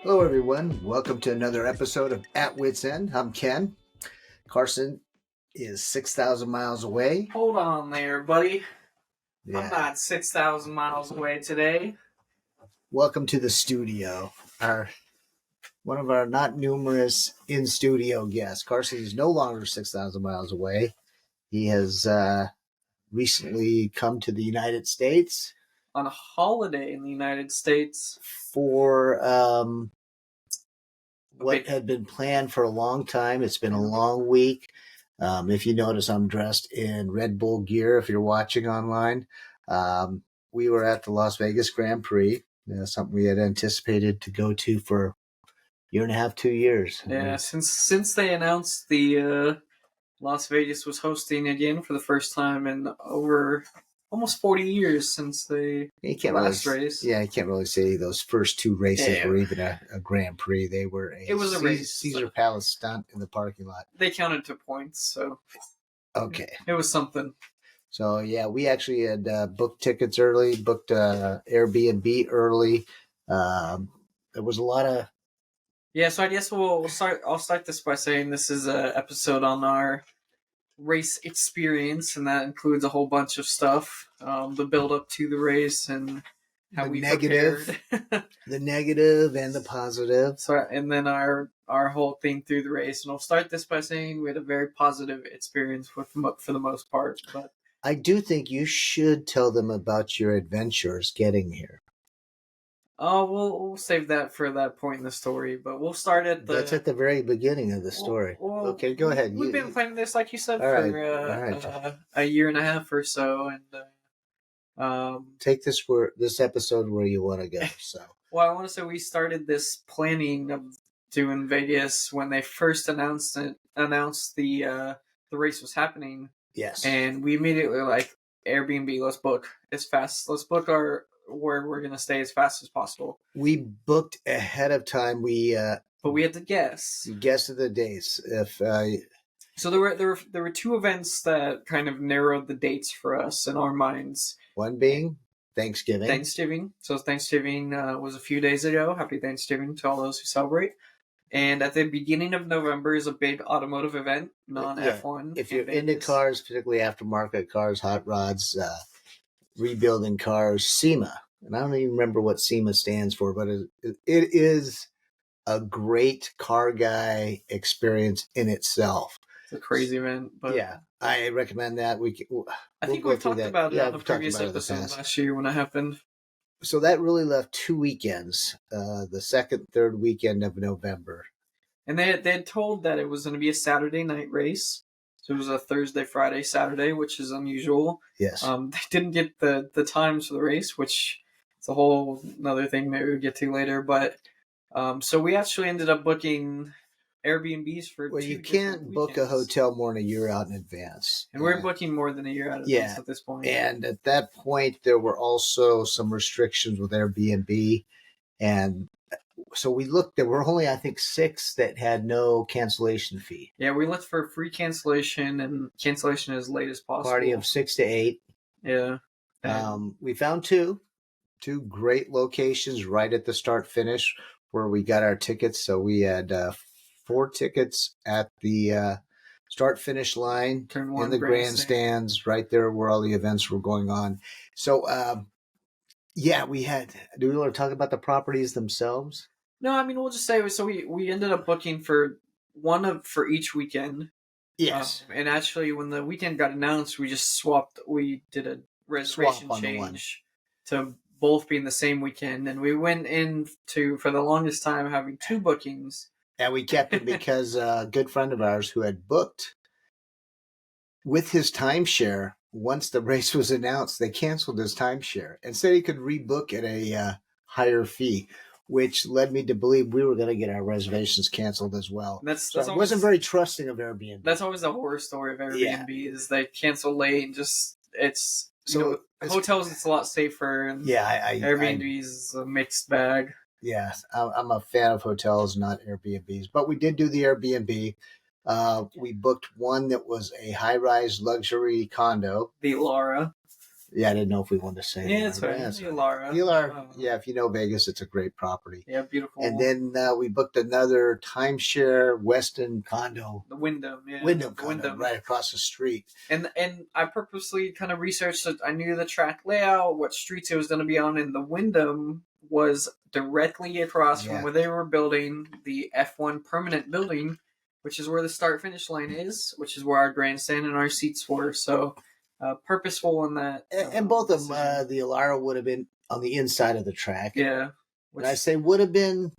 Hello, everyone. Welcome to another episode of At Wits End. I'm Ken. Carson is 6,000 miles away. Hold on there, buddy. Yeah. I'm not 6,000 miles away today. Welcome to the studio. One of our not numerous in-studio guests. Carson is no longer 6,000 miles away. He has recently come to the United States On a holiday in the United States. for what had been planned for a long time. It's been a long week. If you notice, I'm dressed in Red Bull gear. If you're watching online, we were at the Las Vegas Grand Prix, something we had anticipated to go to for a year and a half, 2 years. Yeah, since they announced the Las Vegas was hosting again for the first time in over almost 40 years since the last race. Yeah, I can't really say those first two races were even a Grand Prix. They were it was a race. Caesar Palace stunt in the parking lot. They counted to points, so okay, it was something. So yeah, we actually had booked tickets early, booked Airbnb early. There was a lot of So I guess we'll start. I'll start this by saying this is an episode on our race experience, and that includes a whole bunch of stuff, the build up to the race and how we prepared. The negative and the positive. So, and then our whole thing through the race. And I'll start this by saying we had a very positive experience for the most part. But I do think you should tell them about your adventures getting here. We'll save that for that point in the story, but we'll start at the... That's at the very beginning of the story. Okay, go ahead. We've been planning this, like you said, for a year and a half or so, and take this episode where you want to go. So, well, I want to say we started this planning of doing Vegas when they first announced the race was happening. Yes, and we immediately Airbnb. Let's book as fast. Let's book where we're going to stay as fast as possible. We booked ahead of time. But we had to guess. We guessed the days. So there were two events that kind of narrowed the dates for us in our minds. One being Thanksgiving. So Thanksgiving was a few days ago. Happy Thanksgiving to all those who celebrate. And at the beginning of November is a big automotive event, non-F1. If you're into cars, particularly aftermarket cars, hot rods, rebuilding cars, SEMA. And I don't even remember what SEMA stands for, but it is a great car guy experience in itself. It's a crazy event. But yeah, I recommend that. I think we've talked about it on a previous episode last year when it happened. So that really left 2 weekends, the second, third weekend of November. And they had told that it was going to be a Saturday night race. So it was a Thursday, Friday, Saturday, which is unusual. Yes. They didn't get the times for the race, which is a whole another thing maybe we'll get to later. But so we actually ended up booking Airbnbs for you can't book a hotel more than a year out in advance. And we're booking more than a year out in advance at this point. And at that point, there were also some restrictions with Airbnb. And so we looked, there were only, I think, 6 that had no cancellation fee. Yeah, we looked for free cancellation and cancellation as late as possible. Party of 6 to 8. Yeah. We found two great locations right at the start finish where we got our tickets. So we had 4 tickets at the start finish line in the grandstands right there where all the events were going on. So we had. Do we want to talk about the properties themselves? No, I mean we'll just say so. We ended up booking for for each weekend. Yes, and actually, when the weekend got announced, we just swapped. We did a reservation change to both be in the same weekend, and we went into for the longest time having 2 bookings. And we kept it because a good friend of ours who had booked with his timeshare. Once the race was announced, they canceled his timeshare and said he could rebook at a higher fee, which led me to believe we were going to get our reservations canceled as well. I wasn't very trusting of Airbnb. That's always the horror story of Airbnb is they cancel late and hotels it's a lot safer. And Airbnb is a mixed bag. Yeah, I'm a fan of hotels, not Airbnbs, but we did do the Airbnb. We booked one that was a high-rise luxury condo. The Laura. Yeah, I didn't know if we wanted to say Yeah, that. it's right. That's Elara. Elar, yeah, if you know Vegas, it's a great property. Yeah, beautiful. And then we booked another timeshare Weston condo. The Wyndham, yeah. Wyndham The condo Wyndham. right across the street. And I purposely kind of researched it. I knew the track layout, what streets it was going to be on, and the Wyndham was directly across from where they were building the F1 permanent building, which is where the start-finish line is, which is where our grandstand and our seats were. So purposeful in that. And both of them, the Elara would have been on the inside of the track. Yeah. And I say would have been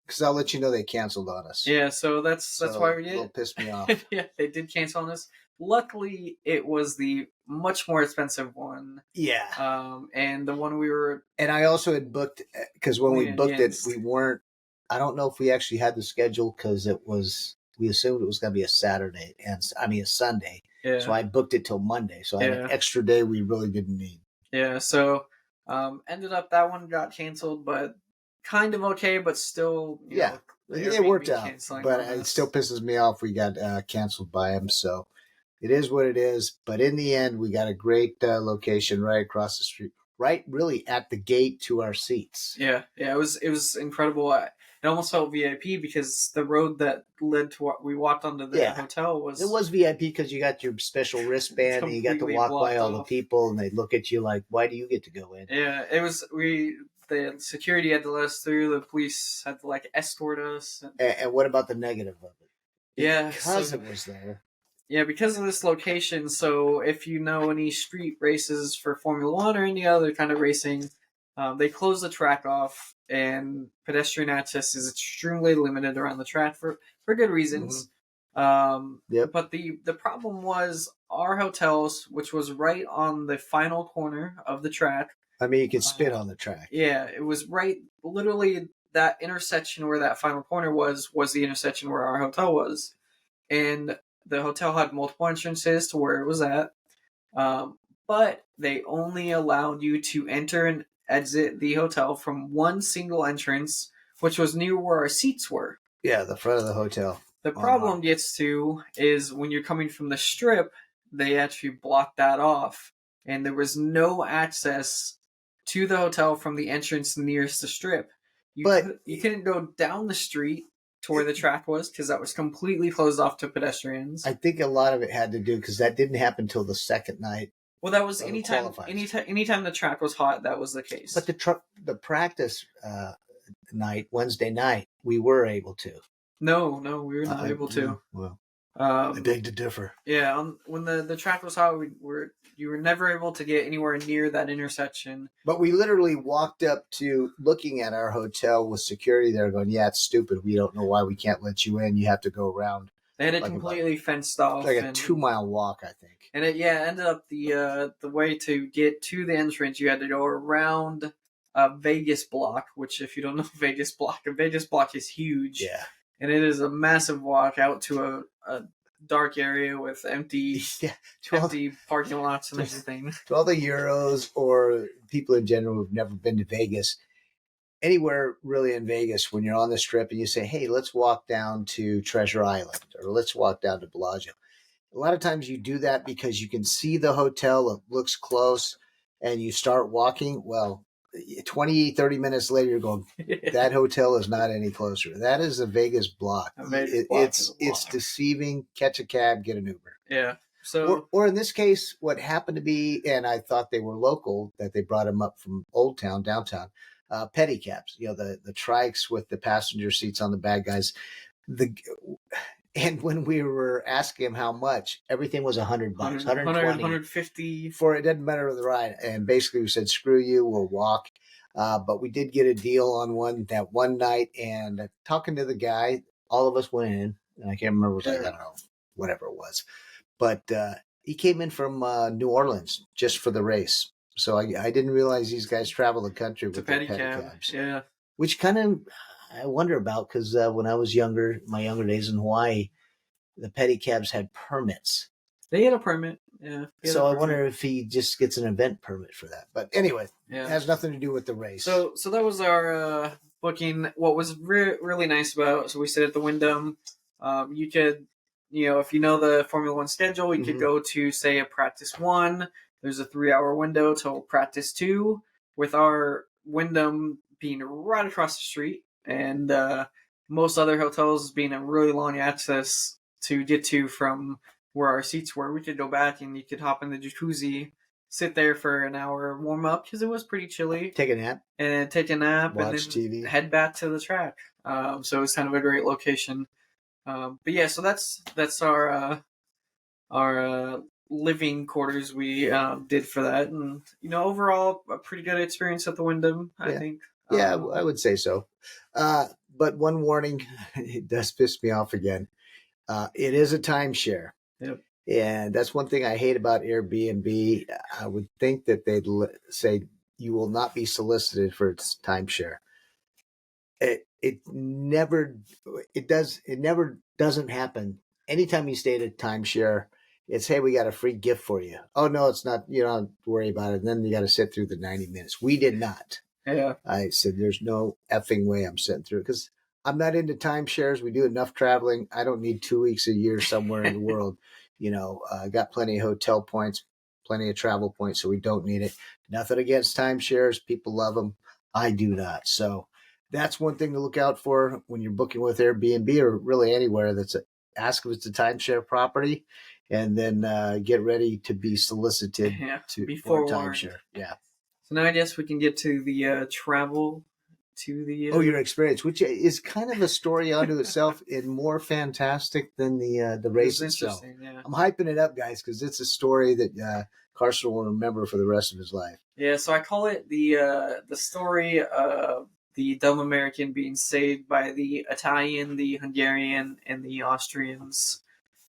because I'll let you know they canceled on us. Yeah, so that's why we did. It'll piss me off. Yeah, they did cancel on us. Luckily, it was the much more expensive one. Yeah. And the one we were. And I also had booked because when we booked it, we weren't. I don't know if we actually had the schedule because it was. We assumed it was going to be a Saturday and a Sunday. Yeah. So I booked it till Monday. So I had an extra day we really didn't need. Yeah. So ended up that one got canceled, but kind of okay, but still. You know, it worked out. But it still pisses me off. We got canceled by him. So it is what it is. But in the end, we got a great location right across the street. Right, really at the gate to our seats. Yeah. It was incredible. It almost felt VIP because the road that led to what we walked onto the hotel was... It was VIP because you got your special wristband and you got to walk by all the people and they look at you like, why do you get to go in? Yeah, it was... The security had to let us through. The police had to escort us. And what about the negative of it? Yeah. Because it was there. Yeah, because of this location. So if you know any street races for Formula One or any other kind of racing... they close the track off, and pedestrian access is extremely limited around the track for good reasons. Mm-hmm. But the problem was our hotels, which was right on the final corner of the track. I mean, you can spit on the track. Yeah, it was right, literally that intersection where that final corner was the intersection where our hotel was. And the hotel had multiple entrances to where it was at. But they only allowed you to enter and exit the hotel from one single entrance, which was near where our seats were. Yeah, the front of the hotel. The problem gets to is when you're coming from the strip, they actually blocked that off, and there was no access to the hotel from the entrance nearest the strip. You couldn't go down the street to where the track was because that was completely closed off to pedestrians. I think a lot of it had to do because that didn't happen till the second night. Well, that was anytime the track was hot, that was the case. But the practice night, Wednesday night, we were able to. No, we were not able to. Well, I beg to differ. Yeah, when the track was hot, you were never able to get anywhere near that intersection. But we literally walked up to looking at our hotel with security there going, yeah, it's stupid. We don't know why we can't let you in. You have to go around. They had it completely fenced off. Like a 2-mile walk, I think. And it ended up the way to get to the entrance, you had to go around a Vegas block, which if you don't know a Vegas block is huge. Yeah. And it is a massive walk out to a dark area with empty parking lots and everything. To all the Euros or people in general who've never been to Vegas, anywhere really in Vegas, when you're on the strip and you say, hey, let's walk down to Treasure Island or let's walk down to Bellagio. A lot of times you do that because you can see the hotel, it looks close, and you start walking. Well, 20, 30 minutes later, you're going, that hotel is not any closer. That is a Vegas block. It's deceiving. Catch a cab, get an Uber. Yeah. So, or in this case, what happened to be, and I thought they were local, that they brought them up from Old Town, downtown, pedicabs, the trikes with the passenger seats on the bad guys. And when we were asking him how much, everything was $100, 120, 150 for it doesn't matter the ride. And basically we said, screw you, we'll walk. But we did get a deal on one that one night. And talking to the guy, all of us went in, and I can't remember, it was I don't know, whatever it was. But he came in from New Orleans just for the race. So I didn't realize these guys travel the country with the pedicabs. Yeah. Which kind of I wonder about because when I was younger, my younger days in Hawaii, the pedicabs had permits. They had a permit, yeah. So I wonder if he just gets an event permit for that. But anyway, it has nothing to do with the race. So that was our booking. What was really nice about, so we stayed at the Wyndham. You could, if you know the Formula One schedule, you could go to, say, a practice 1, there's a 3-hour window to practice 2, with our Wyndham being right across the street, and most other hotels being a really long access to get to from where our seats were. We could go back and you could hop in the jacuzzi, sit there for an hour, warm up because it was pretty chilly, Take a nap, and take a nap, watch and then TV. head back to the track. So it was kind of a great location. But yeah, so that's our living quarters we did for that, and overall a pretty good experience at the Wyndham, I think. Yeah, I would say so. But one warning, it does piss me off again. It is a timeshare. Yep. And that's one thing I hate about Airbnb. I would think that they'd say you will not be solicited for its timeshare. It never doesn't happen. Anytime you stay at a timeshare, it's, hey, we got a free gift for you. Oh no, it's not. You don't worry about it. And then you got to sit through the 90 minutes. We did not. Yeah. I said, there's no effing way I'm sitting through it because I'm not into timeshares. We do enough traveling. I don't need 2 weeks a year somewhere in the world. I got plenty of hotel points, plenty of travel points, so we don't need it. Nothing against timeshares. People love them. I do not. So that's one thing to look out for when you're booking with Airbnb or really anywhere ask if it's a timeshare property, and then get ready to be solicited for a timeshare. Yeah. So now I guess we can get to the travel to the... your experience, which is kind of a story unto itself and more fantastic than the race itself. Yeah. I'm hyping it up, guys, because it's a story that Carson will remember for the rest of his life. Yeah, so I call it the story of the dumb American being saved by the Italian, the Hungarian, and the Austrians.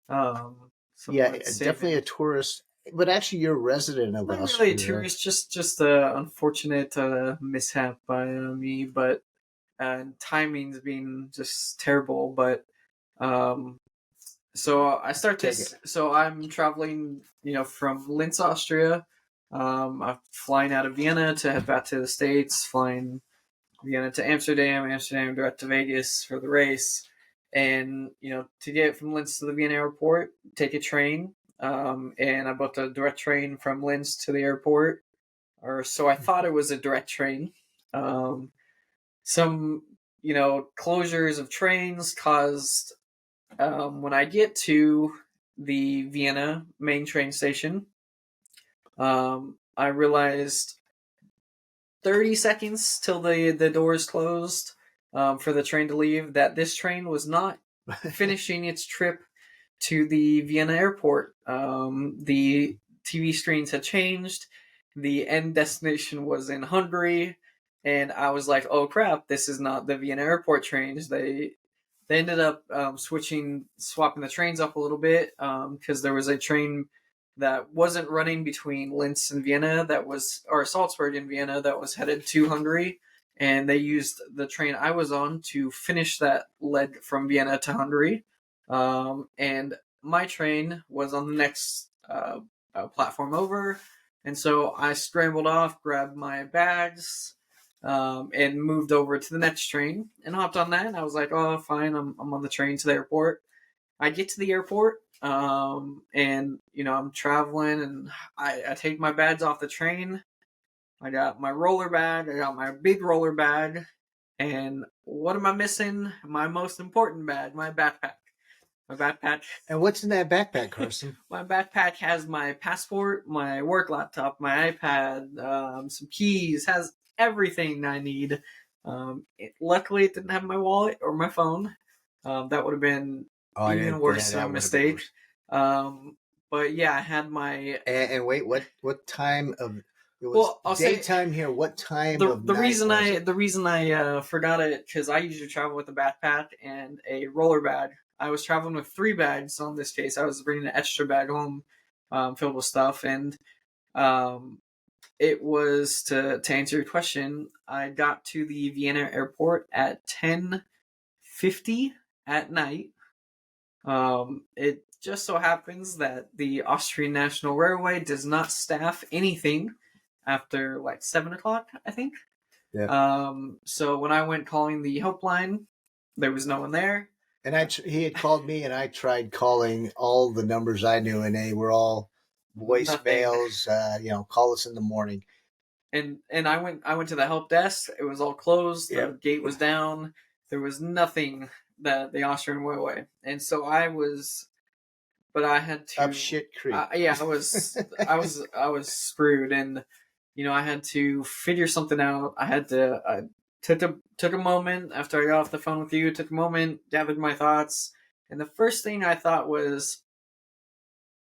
Definitely a tourist. But actually, you're a resident of Austria. Not really a tourist, just an unfortunate mishap by me, but timing's been just terrible. But so I start this. So I'm traveling, from Linz, Austria. I'm flying out of Vienna to head back to the States, flying Vienna to Amsterdam direct to Vegas for the race. And, to get from Linz to the Vienna airport, take a train. And I booked a direct train from Linz to the airport, or so I thought it was a direct train. Some, closures of trains caused, when I get to the Vienna main train station, I realized 30 seconds till the doors closed for the train to leave that this train was not finishing its trip to the Vienna airport. The TV screens had changed. The end destination was in Hungary, and I was like, "Oh crap! This is not the Vienna airport trains." They ended up swapping the trains up a little bit because there was a train that wasn't running between Linz and Vienna or Salzburg and Vienna that was headed to Hungary, and they used the train I was on to finish that leg from Vienna to Hungary. And my train was on the next platform over, and so I scrambled off, grabbed my bags, and moved over to the next train and hopped on that. And I was like, "Oh, fine, I'm on the train to the airport." I get to the airport, and I'm traveling, and I take my bags off the train. I got my roller bag, I got my big roller bag, and what am I missing? My most important bag, my backpack. My backpack. And what's in that backpack, Carson? My backpack has my passport, my work laptop, my iPad, some keys, has everything I need. Luckily, it didn't have my wallet or my phone. That would have been even worse of a mistake. But yeah, I had my... And wait, what time of... It was I'll daytime here. What time of the night reason I forgot it, because I usually travel with a backpack and a roller bag. I was traveling with 3 bags. So in this case, I was bringing an extra bag home filled with stuff. And it was, to answer your question, I got to the Vienna airport at 10:50 at night. It just so happens that the Austrian National Railway does not staff anything after like 7 o'clock, I think. Yeah. So when I went calling the helpline, there was no one there. And he had called me, and I tried calling all the numbers I knew, and they were all Nothing. voicemails. Call us in the morning. And I went to the help desk. It was all closed. Yep. The gate was down. There was nothing that the Austrian went away. And so but I had Up to. shit creek. Yeah, I was screwed, and I had to figure something out. I took a moment after I got off the phone with you. Took a moment, gathered my thoughts, and the first thing I thought was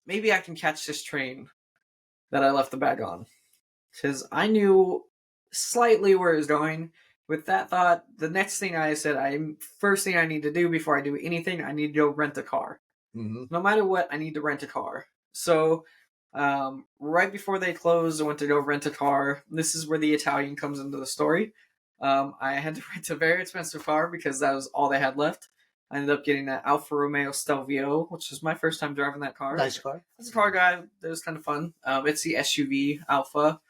maybe I can catch this train that I left the bag on, because I knew slightly where it was going. With that thought, the next thing I said, first thing I need to do before I do anything, I need to go rent a car. Mm-hmm. No matter what, I need to rent a car. So, right before they closed, I went to go rent a car. This is where the Italian comes into the story. I had to rent a very expensive car because that was all they had left. I ended up getting an Alfa Romeo Stelvio, which was my first time driving that car. Nice car. As a car guy, it was kind of fun. It's the SUV Alfa.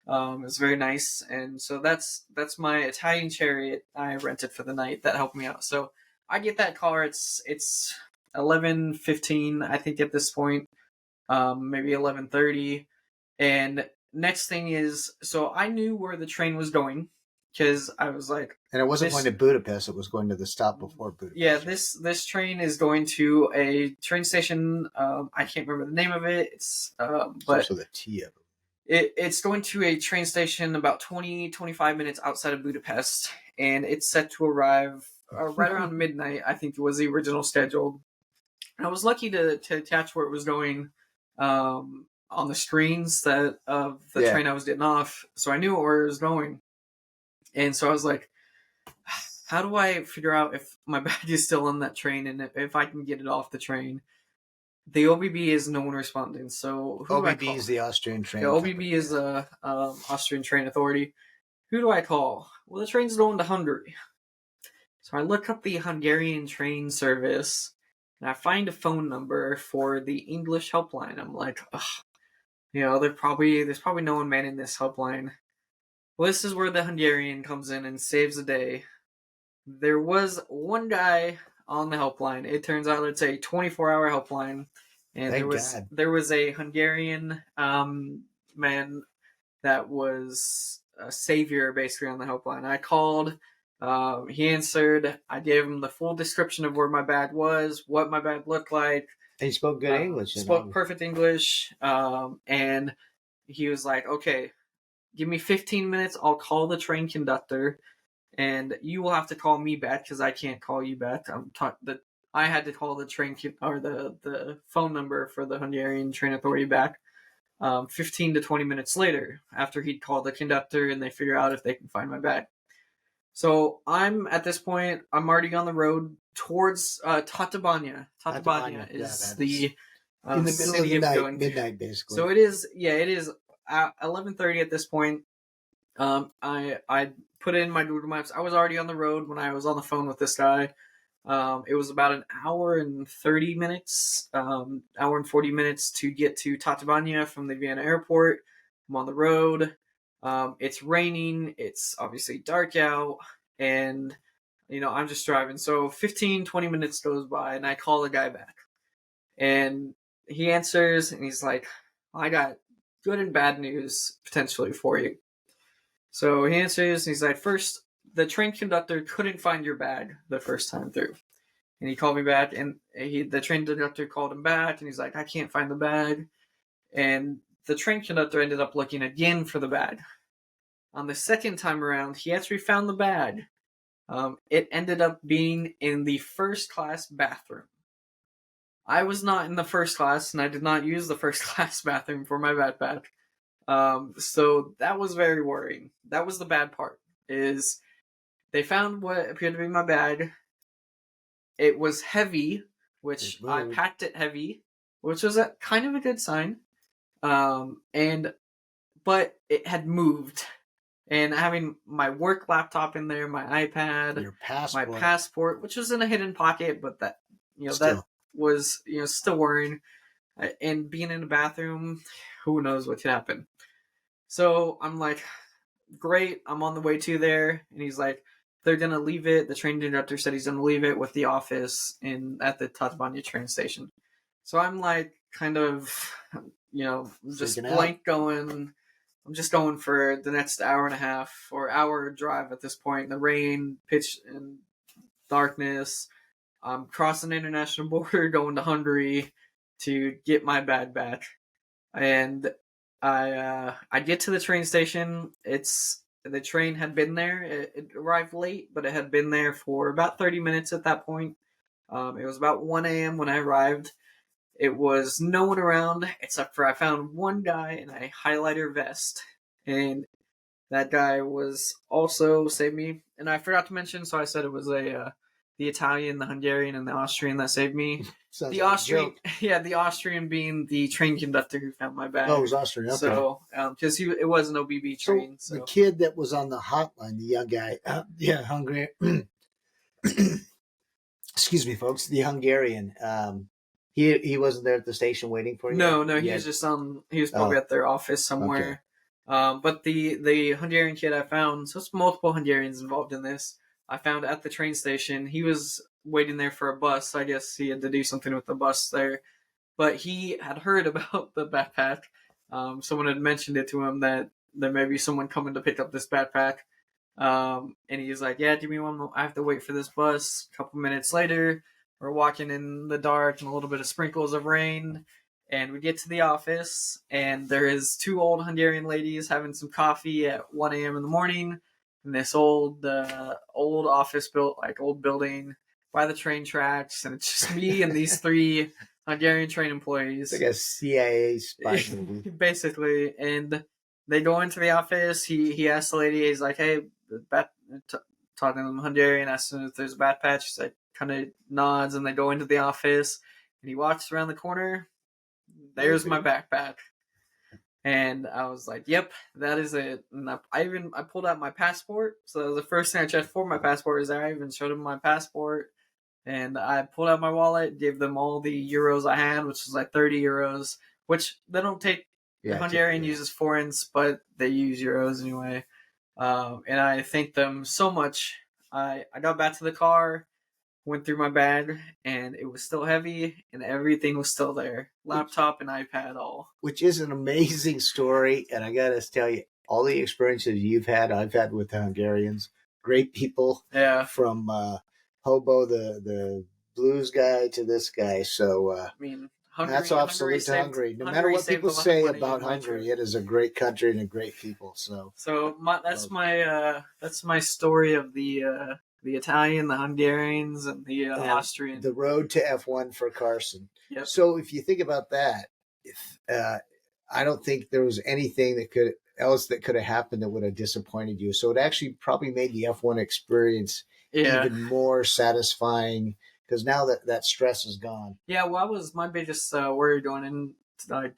It's very nice, and so that's my Italian Chariot I rented for the night that helped me out. So I get that car. It's 11:15, I think, at this point, maybe 11:30. And next thing is, so I knew where the train was going because I was like, and it wasn't going to Budapest; it was going to the stop before Budapest. Yeah, this train is going to a train station. I can't remember the name of it. It's but also the T of it. It's going to a train station about 20-25 minutes outside of Budapest, and it's set to arrive right around midnight. I think was the original schedule. I was lucky to catch where it was going on the screens of the train I was getting off, so I knew where it was going. And so I was like, how do I figure out if my bag is still on that train and if I can get it off the train? The OBB is no one responding, so who do I call? OBB is the Austrian train. The OBB is the Austrian Train Authority. Who do I call? Well, the train's going to Hungary. So I look up the Hungarian train service, and I find a phone number for the English helpline. I'm like, ugh, there's probably no one manning this helpline. Well, this is where the Hungarian comes in and saves the day. There was one guy on the helpline. It turns out it's a 24-hour helpline, and there was a Hungarian man that was a savior basically on the helpline. I called. He answered. I gave him the full description of where my bag was, what my bag looked like. And he spoke good English. Spoke perfect English. And he was like, "Okay, give me 15 minutes. I'll call the train conductor, and you will have to call me back because I can't call you back." I had to call the train or the phone number for the Hungarian Train Authority back 15 to 20 minutes later after he'd called the conductor and they figure out if they can find my bag. So at this point, I'm already on the road towards Tatabánya. Tatabánya is the in the middle of the night, midnight basically. So it is 11:30 at this point. I put in my Google Maps. I was already on the road when I was on the phone with this guy. It was about an hour and 30 minutes, hour and 40 minutes to get to Tatabánya from the Vienna airport. I'm on the road. It's raining. It's obviously dark out, and I'm just driving. So 15-20 minutes goes by, and I call the guy back, and he answers, and he's like, "I got good and bad news potentially for you." So he answers, and he's like, "First, the train conductor couldn't find your bag the first time through." And he called me back, and the train conductor called him back, and he's like, "I can't find the bag." And the train conductor ended up looking again for the bag. On the second time around, he actually found the bag. It ended up being in the first class bathroom. I was not in the first class, and I did not use the first class bathroom for my backpack. So that was very worrying. That was the bad part, is they found what appeared to be my bag. It was heavy, which I packed it heavy, which was kind of a good sign. But it had moved. And having my work laptop in there, my iPad, my passport, which was in a hidden pocket, but that was still worrying. And being in the bathroom, who knows what could happen. So I'm like, great, I'm on the way to there. And he's like, they're going to leave it. The train conductor said he's going to leave it with the office at the Tatabánya train station. So I'm like, kind of just Freaking out. blank going. I'm just going for the next hour and a half or hour drive at this point. The rain, pitch, and darkness. I'm crossing the international border, going to Hungary to get my bag back, and I get to the train station. The train had been there. It arrived late, but it had been there for about 30 minutes at that point. It was about 1 a.m. when I arrived. It was no one around except for I found one guy in a highlighter vest, and that guy was also saved me. And I forgot to mention, so I said it was the Italian, the Hungarian, and the Austrian that saved me. Sounds The like a Austrian, joke. yeah, the Austrian being the train conductor who found my bag. Oh, it was Austrian. Okay. So, because it was an OBB train. So the kid that was on the hotline, the young guy, Hungarian. Excuse me, folks. The Hungarian. He wasn't there at the station waiting for you. No, he was just he was probably at their office somewhere. Okay. But the Hungarian kid I found, so it's multiple Hungarians involved in this. I found at the train station. He was waiting there for a bus. I guess he had to do something with the bus there. But he had heard about the backpack. Someone had mentioned it to him that there may be someone coming to pick up this backpack. And he's like, yeah, give me one more. I have to wait for this bus. A couple minutes later, we're walking in the dark and a little bit of sprinkles of rain. And we get to the office, and there is two old Hungarian ladies having some coffee at 1 a.m. in the morning in this old office old building by the train tracks. And it's just me and these three Hungarian train employees. It's like a CIA spy movie. Basically. And they go into the office. He asks the lady, he's like, hey, talking to them Hungarian, asking if there's a bat patch. She's like, kind of nods, and they go into the office. And he walks around the corner. There's my backpack. And I was like, yep, that is it. And I pulled out my passport. So that was the first thing I checked for. My passport is there. I even showed him my passport. And I pulled out my wallet, gave them all the euros I had, which was like 30 euros, which they don't take. The Hungarian uses forints, but they use euros anyway. And I thanked them so much. I got back to the car, went through my bag, and it was still heavy, and everything was still there. Laptop and iPad, all. Which is an amazing story, and I gotta tell you, all the experiences I've had with the Hungarians, great people. Yeah. From Hobo, the blues guy, to this guy. So, I mean, hats off salute to Hungary. No matter what people say about Hungary, it is a great country and a great people. So that's my story of the Italian, the Hungarians, and the Austrian. The road to F1 for Carson. Yep. So if you think about that, I don't think there was anything that could have happened that would have disappointed you. So it actually probably made the F1 experience even more satisfying, because now that stress is gone. Yeah, well, my biggest worry going in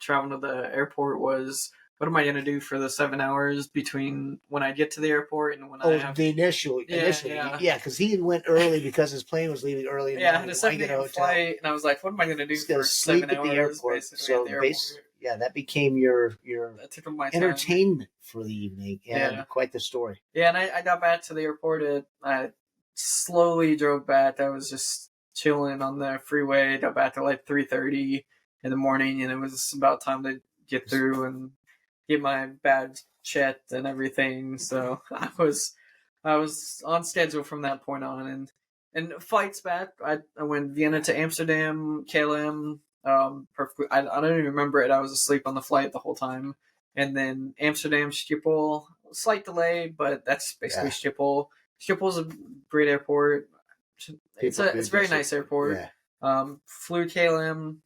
traveling to the airport was, what am I going to do for the 7 hours between when I get to the airport and when I have... initially, because he went early because his plane was leaving early. I had a 7-hour flight, and I was like, what am I going to do for 7 hours? At the airport. So that became your entertainment for the evening, and quite the story. Yeah, and I got back to the airport. I slowly drove back. I was just chilling on the freeway. Got back at like 3:30 in the morning, and it was about time to get through and get my bag checked and everything. So I was on schedule from that point on, and flights back. I went Vienna to Amsterdam, KLM. Perfectly. I don't even remember it. I was asleep on the flight the whole time, and then Amsterdam, Schiphol. Slight delay, but that's basically Schiphol. Schiphol's a great airport. It's a very nice airport. Yeah. Flew KLM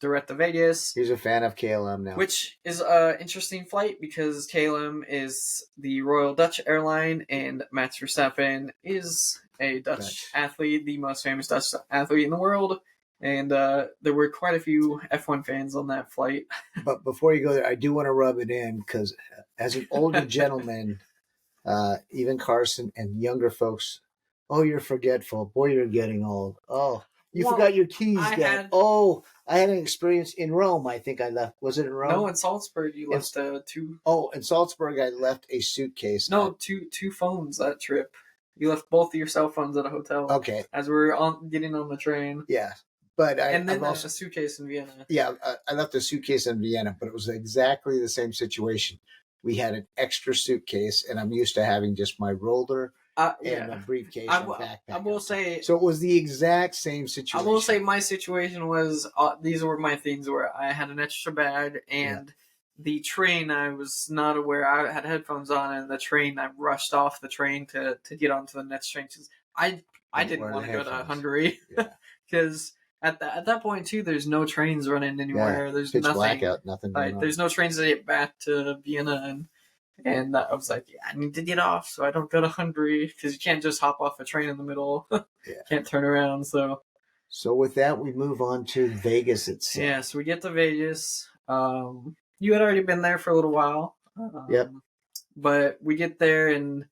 direct to Vegas. He's a fan of KLM now, which is an interesting flight because KLM is the Royal Dutch airline, and Max Verstappen is a Dutch athlete, the most famous Dutch athlete in the world. And there were quite a few F1 fans on that flight. But before you go there, I do want to rub it in, because as an older gentleman, even Carson and younger folks, oh, you're forgetful. Boy, you're getting old. Oh, you forgot your keys, Dad. I had an experience in Rome. I think I left. Was it in Rome? No, in Salzburg you left two. Oh, in Salzburg I left a suitcase. No, two phones that trip. You left both of your cell phones at a hotel. Okay. As we were getting on the train. Yeah. But And then I've also a suitcase in Vienna. I left a suitcase in Vienna, but it was exactly the same situation. We had an extra suitcase, and I'm used to having just my roller and a Yeah. briefcase I and will- backpack. I will outside. say- so it was the exact same I situation. will say my situation was these were my things where I had an extra bag and the train I was not aware I had headphones on and the train I rushed off the train to get onto the next train because I didn't want to go to Hungary because at that point too there's no trains running anywhere. There's pitch nothing. blackout, nothing. Like there's no trains to get back to Vienna and I was like, I need to get off so I don't go to Hungary because you can't just hop off a train in the middle. Can't turn around. So with that, we move on to Vegas itself. Yeah, so we get to Vegas. You had already been there for a little while. Yep. But we get there, and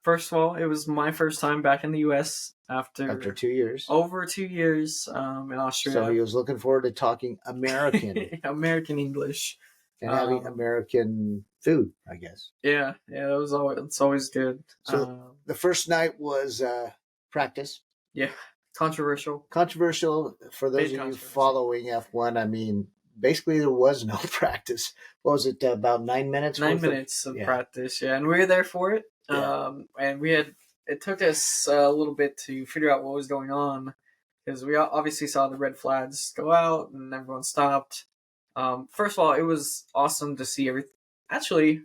first of all, it was my first time back in the U.S. after 2 years. Over 2 years in Austria. So he was looking forward to talking American. American English. And having American food, I guess. Yeah, it's always good. So the first night was practice. Yeah, controversial. Controversial for those of you following F1. I mean, basically there was no practice. What was it? About 9 minutes. 9 minutes of practice. Yeah, and we were there for it. And it took us a little bit to figure out what was going on because we obviously saw the red flags go out and everyone stopped. First of all, it was awesome to see everything. Actually,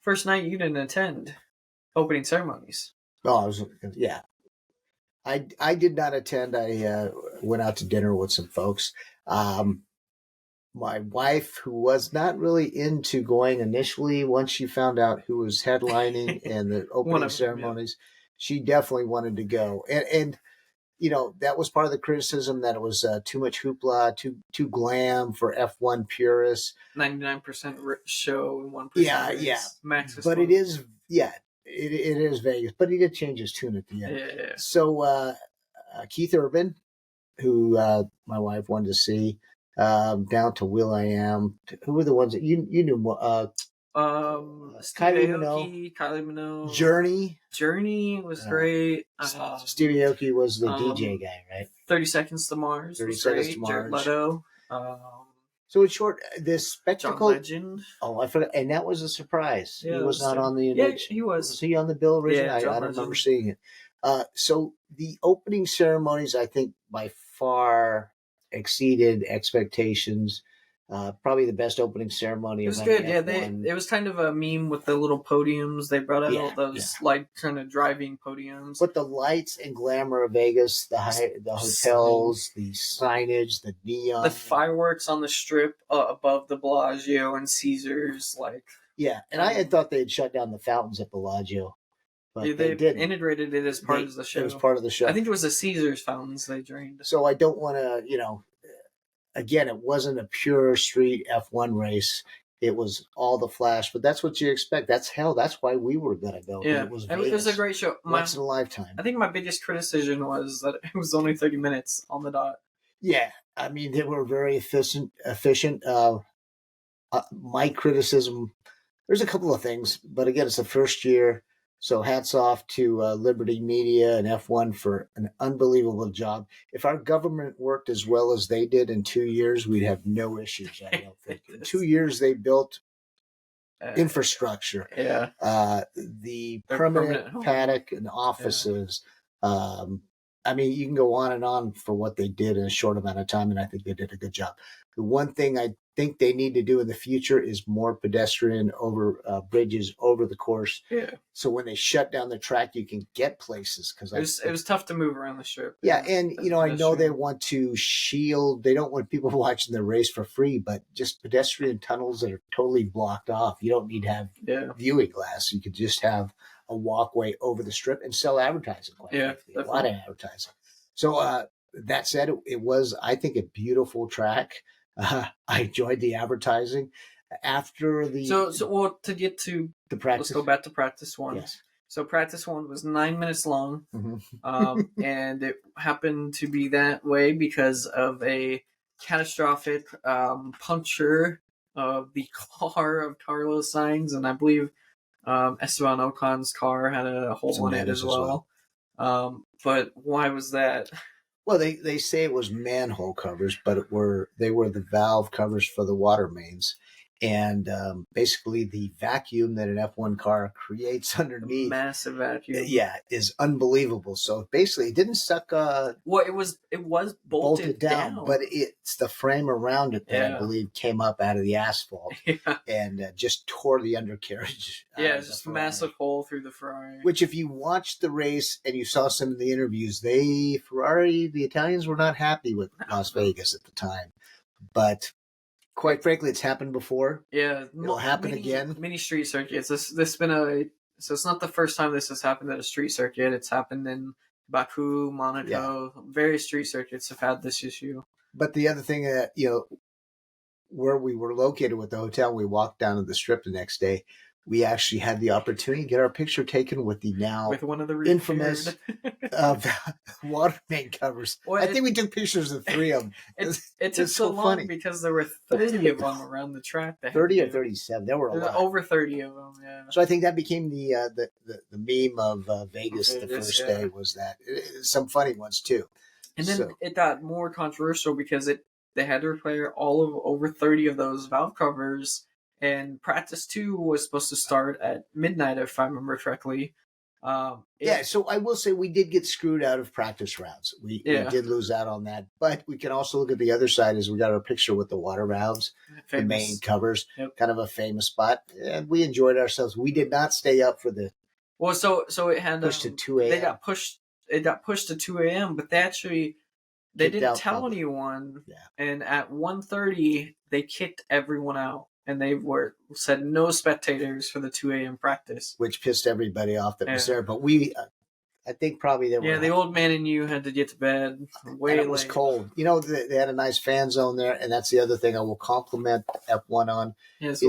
first night you didn't attend opening ceremonies. Oh, I did not attend. I went out to dinner with some folks. My wife, who was not really into going initially, once she found out who was headlining and the opening ceremonies, she definitely wanted to go. And you know, that was part of the criticism that it was too much hoopla, too glam for F1 purists. 99% show, 1% Yeah. Max, but it is, it is Vegas. But he did change his tune at the end. Yeah. So Keith Urban, who my wife wanted to see, down to Will.i.am. Who were the ones that you knew? Kylie Minogue. Journey was great. Stevie Aoki was the DJ guy, right? 30 Seconds to Mars. 30 Seconds to Mars. Jared Leto. So in short, this spectacle. John Legend. Oh, I forgot, and that was a surprise. Yeah, he was not on the. Yeah, he was. Was he on the bill originally? Yeah, I don't remember seeing it. So the opening ceremonies, I think, by far exceeded expectations. Probably the best opening ceremony. It was good. Yeah, it was kind of a meme with the little podiums. They brought out those like kind of driving podiums. But the lights and glamour of Vegas, the hotels, the signage, the neon, the fireworks on the strip above the Bellagio and Caesars, like and I had thought they had shut down the fountains at Bellagio. But they didn't. Integrated it as part of the show. It was part of the show. I think it was the Caesars fountains they drained. So I don't want to, again, it wasn't a pure street F1 race. It was all the flash, but that's what you expect. That's why we were going to go. Yeah, it was a great show. Once in a lifetime. I think my biggest criticism was that it was only 30 minutes on the dot. Yeah, I mean, they were very efficient. My criticism, there's a couple of things, but again, it's the first year. So hats off to Liberty Media and F1 for an unbelievable job. If our government worked as well as they did in 2 years, we'd have no issues, I don't think. In 2 years, they built infrastructure. The permanent paddock and offices. I mean, you can go on and on for what they did in a short amount of time, and I think they did a good job. The one thing I think they need to do in the future is more pedestrian bridges over the course. Yeah. So when they shut down the track, you can get places it was tough to move around the strip. Yeah, and I know they want to shield. They don't want people watching the race for free, but just pedestrian tunnels that are totally blocked off. You don't need to have viewing glass. You could just have a walkway over the strip and sell advertising. A lot of advertising. So that said, it was, I think, a beautiful track. I enjoyed the advertising after the. So to get to the practice, let's go back to practice one. Yes. So practice one was 9 minutes long, and it happened to be that way because of a catastrophic puncture of the car of Carlos Sainz, and I believe Esteban Ocon's car had a hole in it as well. But why was that? Well, they say it was manhole covers, but they were the valve covers for the water mains, and basically the vacuum that an F1 car creates A underneath, massive vacuum. yeah, is unbelievable. So basically, it didn't suck Well, it was bolted down, but it's the frame around it that I Yeah. believe came up out of the asphalt Yeah, and just tore the undercarriage. out yeah, of it's the just a Ferrari. massive hole through the Ferrari. Which, if you watched the race and you saw some of the interviews, the Italians were not happy with Las Vegas at the time. But quite frankly, it's happened before. Yeah, It'll happen again. Many street circuits. This been a so it's not the first time this has happened at a street circuit. It's happened in Baku, Monaco. Various street circuits have had this issue. But the other thing that, where we were located with the hotel, we walked down to the strip the next day. We actually had the opportunity to get our picture taken with the now With one of the infamous water main covers. Well, I think we took pictures of 3 of them. It took so long funny because there were 30 of them around the track. 30 or 37. There were a lot. Over 30 of them, yeah. So I think that became the meme of Vegas the first day was that. Some funny ones too. And then it got more controversial because they had to repair over 30 of those valve covers, and practice 2 was supposed to start at midnight, if I remember correctly. So I will say we did get screwed out of practice rounds. We did lose out on that, but we can also look at the other side as we got our picture with the water valves, the main covers, kind of a famous spot, and we enjoyed ourselves. We did not stay up for the. Well, so it had pushed to 2 a.m. They got pushed. It got pushed to 2 a.m., but they didn't tell anyone. Yeah. And at 1:30, they kicked everyone out. And they said no spectators for the 2 a.m. practice. Which pissed everybody off that was there. But I think probably they were. Yeah, the old man and you had to get to bed way late. It was cold. They had a nice fan zone there. And that's the other thing I will compliment F1 on. Yes, you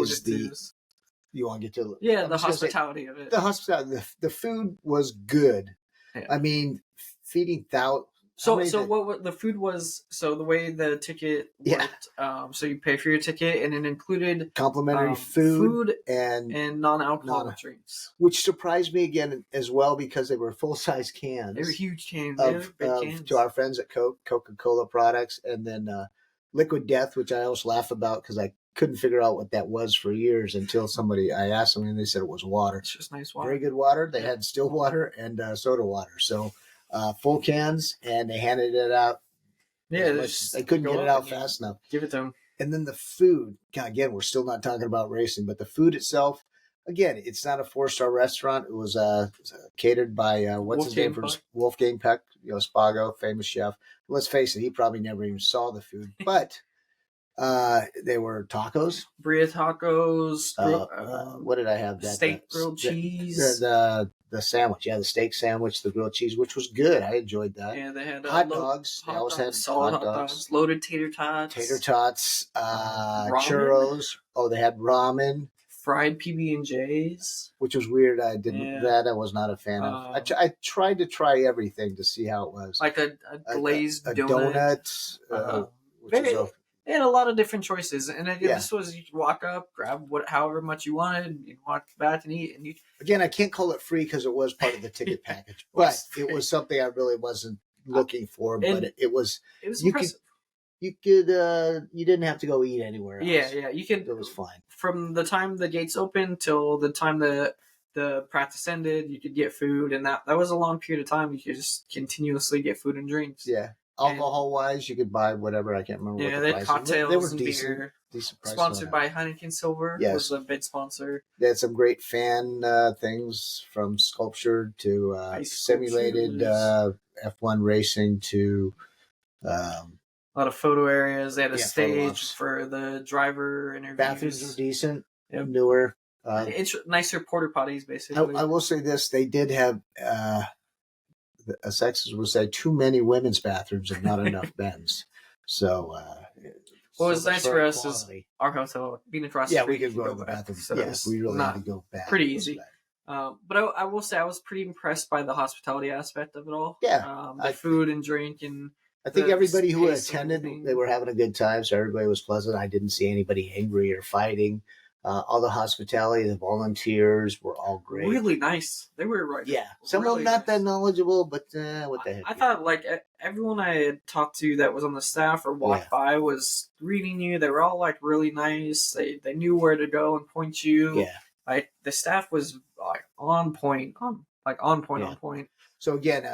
want to get to the hospitality of it. The hospitality. The food was good. Yeah. I mean, feeding thousands. So what the food was? So the way the ticket worked, so you pay for your ticket, and it included complimentary food and non-alcoholic drinks, which surprised me again as well because they were full-size cans. They were huge cans. Big cans. To our friends at Coca-Cola products, and then Liquid Death, which I always laugh about because I couldn't figure out what that was for years until I asked them, and they said it was water. It's just nice water. Very good water. They had still water and soda water. So. Full cans, and they handed it out. Yeah, they couldn't get it out fast enough. Give it to them. And then the food. Again, we're still not talking about racing, but the food itself. Again, it's not a 4-star restaurant. It was catered by what's his name from Wolfgang Peck, Spago, famous chef. Let's face it, he probably never even saw the food, but they were tacos, birria tacos. What did I have? Steak, grilled cheese. The sandwich, the steak sandwich, the grilled cheese, which was good. I enjoyed that. Yeah, they had hot dogs. They always had hot dogs, loaded tater tots, churros. Oh, they had ramen, fried PB&Js, which was weird. I didn't that I was not a fan of. I tried to try everything to see how it was, like a glazed donut. They had a lot of different choices, and this was you walk up, grab however much you wanted, you walk back and eat. And again, I can't call it free because it was part of the ticket package, but it was something I really wasn't looking for. But it was impressive. You didn't have to go eat anywhere else. Yeah, you could. It was fine from the time the gates opened till the time the practice ended. You could get food, and that was a long period of time. You could just continuously get food and drinks. Yeah. Alcohol-wise, you could buy whatever. I can't remember. Yeah, what they the had cocktails they were and decent, beer. Decent price. Sponsored by Heineken Silver. Yes. Was a big sponsor. They had some great fan things from sculptured to simulated F1 racing to a lot of photo areas. They had a stage for the driver interviews. Bathrooms were decent, newer. Nicer porta potties, basically. I will say this: they did have. A sexist would say too many women's bathrooms and not enough men's. So, what was nice for us is our hotel being across the street. We could go to the bathroom. So we really had to go back. Pretty easy. But I will say I was pretty impressed by the hospitality aspect of it all. Yeah, the food and drink, and I think everybody who attended, they were having a good time. So everybody was pleasant. I didn't see anybody angry or fighting. All the hospitality, the volunteers were all great. Really nice. They were right. Yeah, some really of them not nice. that knowledgeable, but what the heck? I thought like everyone I had talked to that was on the staff or walked by was greeting you. They were all like really nice. They knew where to go and point you. Yeah. Like the staff was like on point, on point. So again,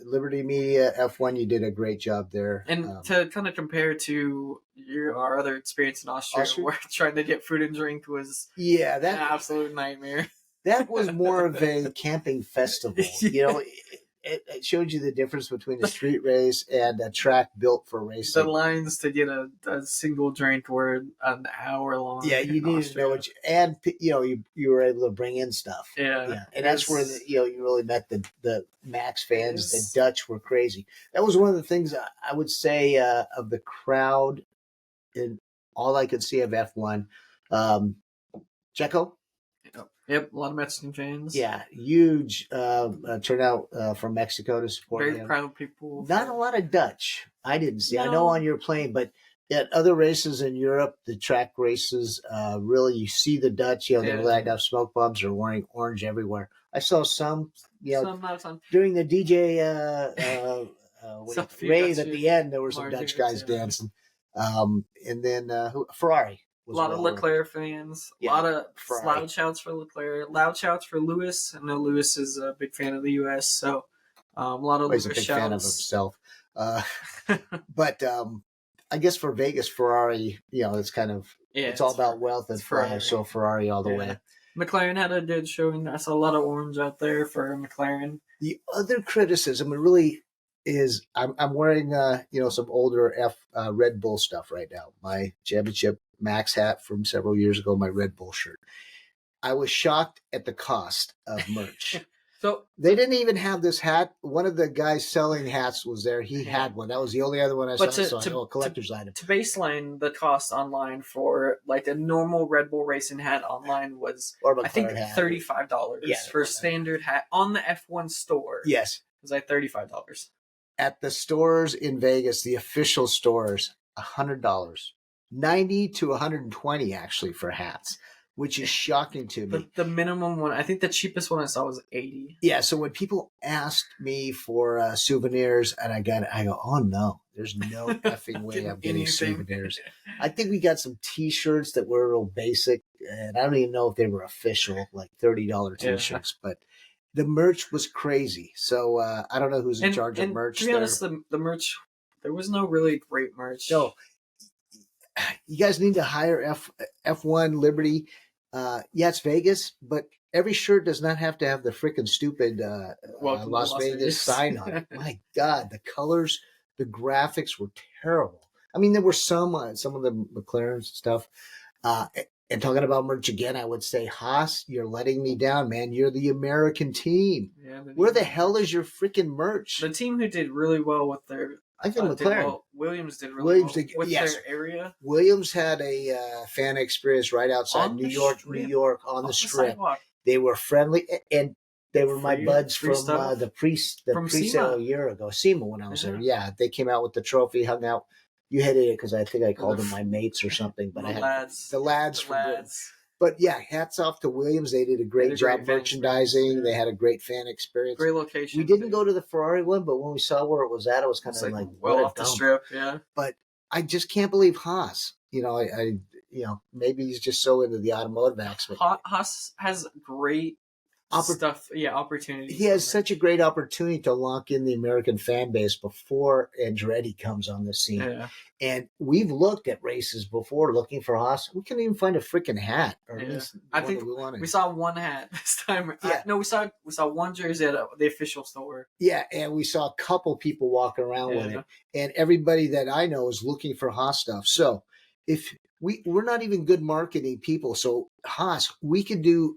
Liberty Media F1, you did a great job there. And to kind of compare to our other experience in Austria, where trying to get food and drink was that an absolute nightmare. That was more of a camping festival. You know, it showed you the difference between a street race and a track built for racing. The lines to get a single drink were an hour long. Yeah, you needed to know and you were able to bring in stuff. Yeah, and that's where you really met the Max fans. The Dutch were crazy. That was one of the things I would say of the crowd. And all I could see of F1, Checo. Yep, a lot of Mexican fans. Yeah, huge turnout from Mexico to support him. Very proud people. Not a lot of Dutch. I didn't see. No. I know on your plane, but at other races in Europe, the track races, really you see the Dutch. They light up smoke bombs or wearing orange everywhere. I saw some. Some not a ton. During the DJ rave at the end, there were some Dutch guys dancing. And then Ferrari. A lot of Leclerc fans. A lot of loud shouts for Leclerc. Loud shouts for Lewis. I know Lewis is a big fan of the U.S., so a lot of Lewis shouts. He's a big fan of himself. But I guess for Vegas, Ferrari, it's kind of it's all about wealth and Ferrari. So Ferrari all the way. McLaren had a good showing. I saw a lot of orange out there for McLaren. The other criticism really is I'm wearing some older Red Bull stuff right now. My championship Max hat from several years ago, my Red Bull shirt. I was shocked at the cost of merch. So they didn't even have this hat. One of the guys selling hats was there. He had one. That was the only other one I saw. So I know a collector's item. To baseline the cost online for like a normal Red Bull racing hat online was I think $35 for a standard hat on the F1 store. Yes, it was like $35. At the stores in Vegas, the official stores, $100. 90 to 120 actually for hats, which is shocking to me. The minimum one, I think the cheapest one I saw was 80. Yeah, so when people asked me for souvenirs, and I go, oh no, there's no effing way I'm getting souvenirs. I think we got some T-shirts that were real basic, and I don't even know if they were official, like $30 T-shirts, but the merch was crazy. So I don't know who's in charge of merch. To be honest, the merch, there was no really great merch. No. You guys need to hire F1 Liberty. It's Vegas, but every shirt does not have to have the freaking stupid Las Vegas sign on it. My God, the colors, the graphics were terrible. I mean, there were some of the McLaren stuff. And talking about merch again, I would say, Haas, you're letting me down, man. You're the American team. Yeah, where the hell is your freaking merch? The team who did really well with their... I think McLaren. Williams did really well with their area. Williams had a fan experience right outside New York, on the strip. Sidewalk. They were friendly, and they were my buds from the pre-sale a year ago. SEMA when I was there. Yeah, they came out with the trophy, hung out. You hated it because I think I called them my mates or something. But the lads. But yeah, hats off to Williams. They did a great job merchandising. They had a great fan experience. Great location. We didn't go to the Ferrari one, but when we saw where it was at, it was kind of like well off the strip. Yeah. But I just can't believe Haas. I maybe he's just so into the automotive aspect. Haas has great stuff. Yeah, opportunity. He has such a great opportunity to lock in the American fan base before Andretti comes on the scene. Yeah. And we've looked at races before looking for Haas. We couldn't even find a freaking hat. Or at least I think we saw one hat this time. Yeah. We saw one jersey at the official store. Yeah, and we saw a couple people walking around with it. And everybody that I know is looking for Haas stuff. So if we're not even good marketing people, so Haas, we could do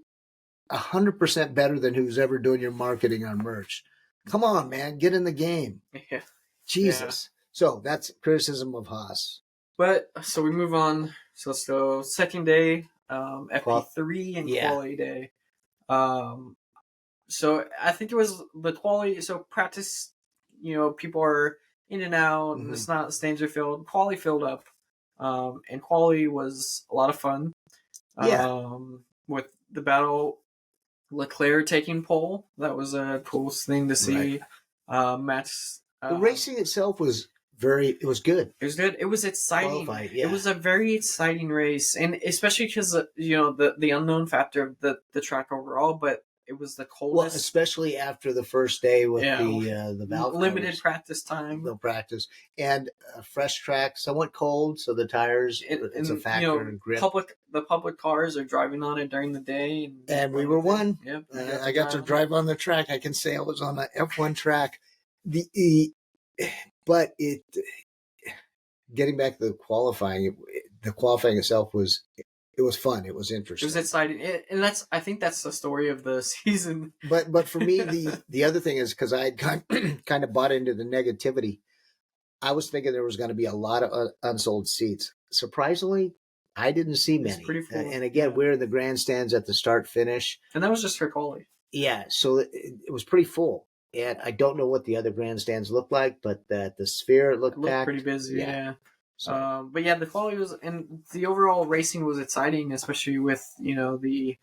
100% better than who's ever doing your marketing on merch. Come on, man, get in the game. Yeah. Jesus. Yeah. So that's criticism of Haas. But so we move on. So let's go second day, FP3 and quality day. So I think it was the quality. So practice, people are in and out. Mm-hmm. It's not, the stands are filled. Quality filled up. And quality was a lot of fun. Yeah. With the battle, Leclerc taking pole. That was a cool thing to Right. see. Max. The racing itself was it was good. It was good. It was exciting. Qualified, It yeah. was a very exciting race, and especially because the unknown factor of the track overall. But it was the Well, coldest. especially after the first day with Yeah, the valve limited covers, practice time. no practice, and a fresh track, somewhat cold, so the tires it's a factor in grip. The public cars are driving on it during the day, And we were one. Yep, I got to drive on the track. I can say I was on the F1 track. But getting back to the qualifying itself was fun. It was interesting. It was exciting, and I think that's the story of the season. But for me, the other thing is because I had kind of bought into the negativity. I was thinking there was going to be a lot of unsold seats. Surprisingly, I didn't see many. Pretty full. And again, we're in the grandstands at the start finish, and that was just for quality. Yeah, so it was pretty full. And I don't know what the other grandstands looked like, but the Sphere looked packed. Pretty busy, yeah. So. But yeah, the quality was, and the overall racing was exciting, especially with the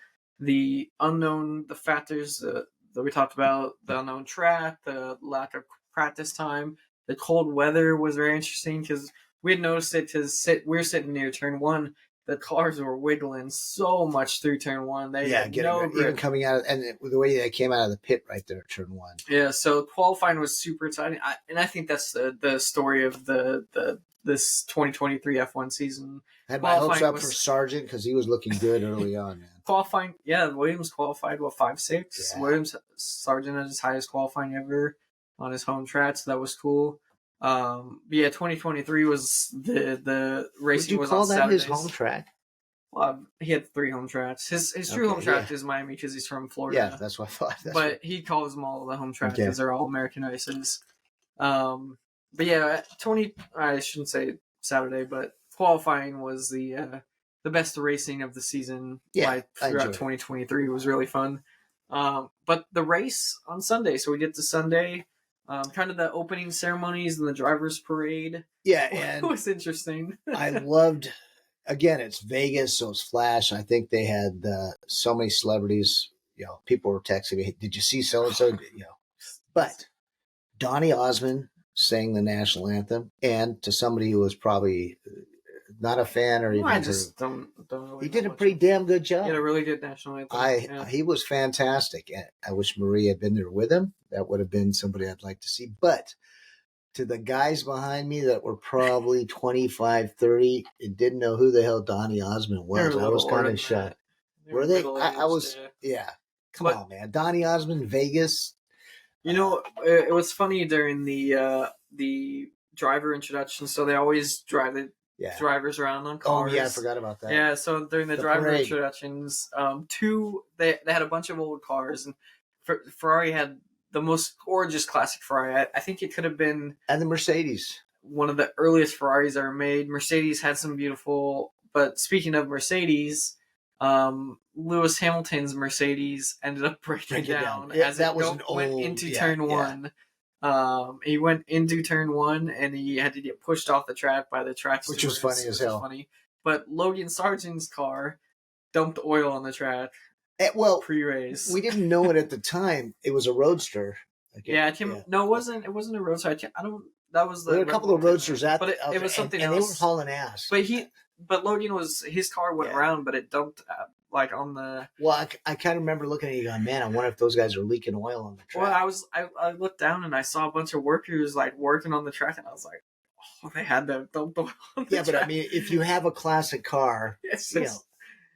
unknown, the factors that we talked about, the unknown track, the lack of practice time, the cold weather was very interesting because we had noticed it because we were sitting near turn one. The cars were wiggling so much through turn one. They had no grip. Even coming out, and the way they came out of the pit right there at turn one. Yeah, so qualifying was super exciting, and I think that's the story of this 2023 F1 season. I had my hopes up for Sargent because he was looking good early on, man. Qualifying, yeah, Williams qualified 5-6. Yeah. Williams Sargent had his highest qualifying ever on his home track, so that was cool. But yeah, 2023 was the racing. Would you call that his home track? Well, he had 3 home tracks. His true home track is Miami because he's from Florida. Yeah, that's what I thought. But he calls them all the home track because they're all American races. But yeah, I shouldn't say Saturday, but qualifying was the best racing of the season. Yeah, throughout 2023 it was really fun. But the race on Sunday, so we get to Sunday. Kind of the opening ceremonies and the driver's parade. Yeah, and it was interesting. I loved. Again, it's Vegas, so it's flash. I think they had so many celebrities. People were texting me, "Did you see so and so?" But Donny Osmond sang the national anthem, and to somebody who was probably not a fan or even I just don't really. He did a pretty damn good job. He had a really good national anthem. He was fantastic. I wish Marie had been there with him. That would have been somebody I'd like to see. But to the guys behind me that were probably 25, 30 and didn't know who the hell Donny Osmond was, I was kind of shocked. Were they? I was, yeah. Come on, man. Donny Osmond, Vegas. It was funny during the driver introduction. So they always drive the drivers around on cars. Oh, yeah, I forgot about that. Yeah, so during the driver parade. Introductions, they had a bunch of old cars, and Ferrari had the most gorgeous classic Ferrari. I think it could have been... And the Mercedes. One of the earliest Ferraris ever made. Mercedes had some beautiful... But speaking of Mercedes, Lewis Hamilton's Mercedes ended up breaking down as it went into turn one. He went into turn one, and he had to get pushed off the track by the track stewards, which was funny as hell. Funny. But Logan Sargent's car dumped oil on the track. Pre-race. We didn't know it at the time. It was a roadster. No, it wasn't. It wasn't a roadster. I don't. That was there were a couple of roadsters out there, but it was something and else. They were hauling ass. But Logan his car went around, but it dumped on the. Well, I kind of remember looking at you going, man, I wonder if those guys are leaking oil on the track. Well, I looked down and I saw a bunch of workers working on the track, and I was like, oh, they had to dump oil on the track. But I mean, if you have a classic car,